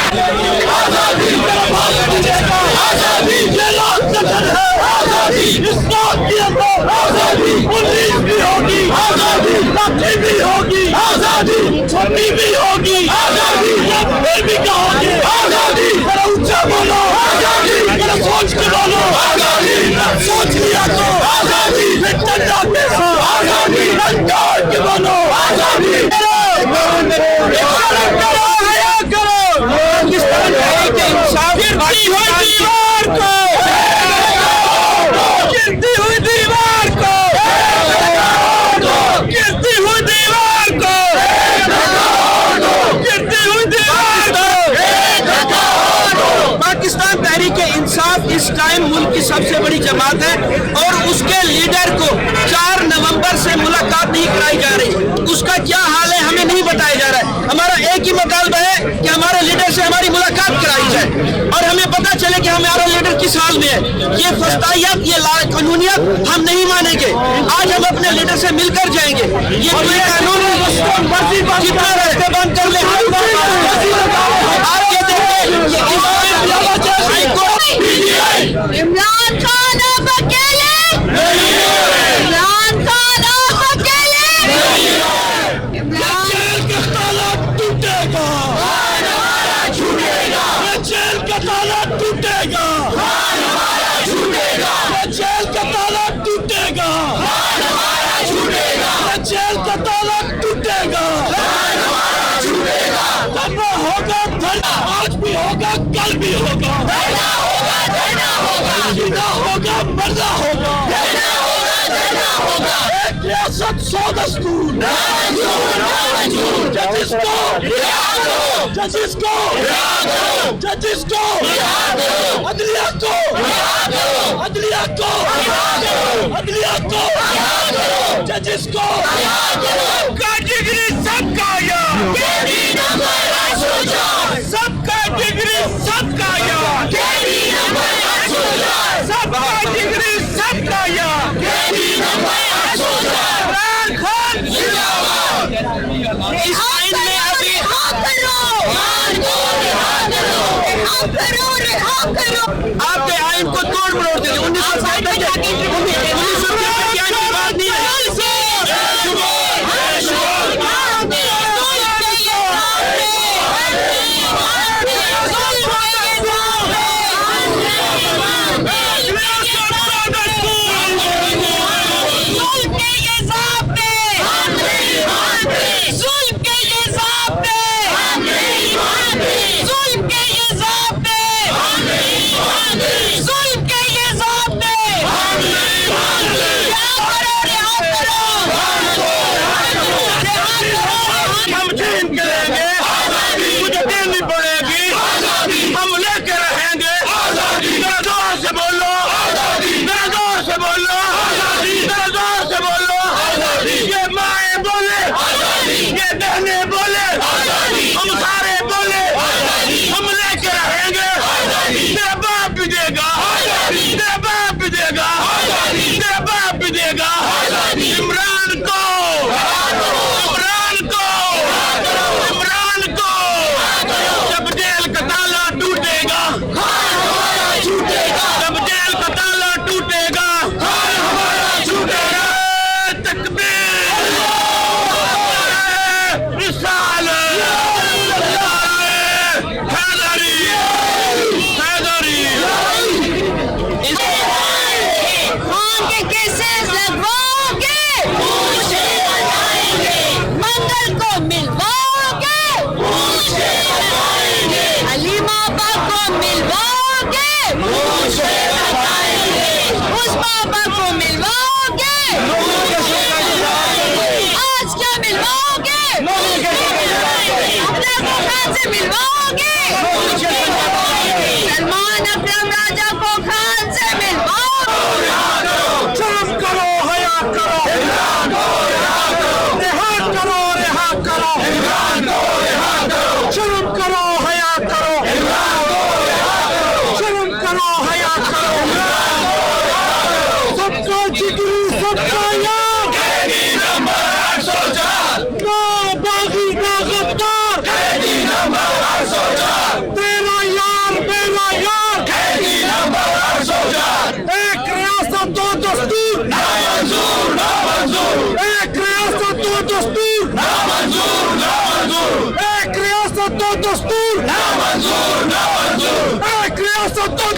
आजादी ये लोकतंत्र है, आजादी इस देश के अंदर आजादी पुलिस भी होगी, आजादी लाठी भी होगी, आजादी छुट्टी भी होगी, आजादी फिर भी कहोगे आजादी, जरा ऊंचा बोलो आजादी, जरा सोच के बोलो आजादी, सोच लिया तो आजादी, डंडा के साथ आजादी, डंडा के बोलो आजादी, पाकिस्तान के इंसाफ गिरती हुई दीवार को, गिरती हुई दीवार को, गिरती हुई दीवार को, गिरती हुई दीवार को। पाकिस्तान तहरीक इंसाफ इस टाइम मुल्क की सबसे बड़ी जमात है और उसके लीडर को 4 नवंबर से मुलाकात नहीं कराई जा रही। उसका क्या हाल है हमें नहीं बताया जा रहा है। हमारा एक ही मुतालबा है कि हमारे लीडर से हमारी मुलाकात कराई जाए और हमें पता चले कि हमारा लीडर किस हाल में है। ये फस्तायत, ये कानूनियत हम नहीं मानेंगे। आज हम अपने लीडर से मिलकर जाएंगे। ये कानून जितना रास्ते बंद कर ले, आप ये देखें इमरान खान आप अकेले, इमरान खान आप अकेले, जेल का ताला टूटेगा, जेल का ताला टूटेगा, जेल का ताला टूटेगा, जेल का ताला टूटेगा, धरना होगा, धरना आज भी होगा, कल भी होगा, जीना होगा, मरना होगा, एक रियासत 100 दस्तूर, जजिस को, जजिस को, जजिस को, अदलिया को, अदलिया को, अदलिया को, जजिस को, सबका डिग्री सबका यार, सबका डिग्री सबका यार, सबका डिग्री सबका यार, इमरान खान जिंदाबाद। इस आइन में अभी आपके आइन को तोड़ मरोड़ देंगे। 1970 की बात नहीं है। सलमान अकरम राजा को खान से मिलवाओगे। शर्म करो, हया करो, रिहा करो, रिहा करो, शर्म करो, हया करो, शर्म करो, हया करो, सबका जिगरी सबका यार, ना बागी ना गद्दार, दस्तूर, नामंजूर, नामंजूर। एक रियासत दो दस्तूर, नामंजूर, नामंजूर। एक रियासत दो दस्तूर, नामंजूर, नामंजूर। एक रियासत दो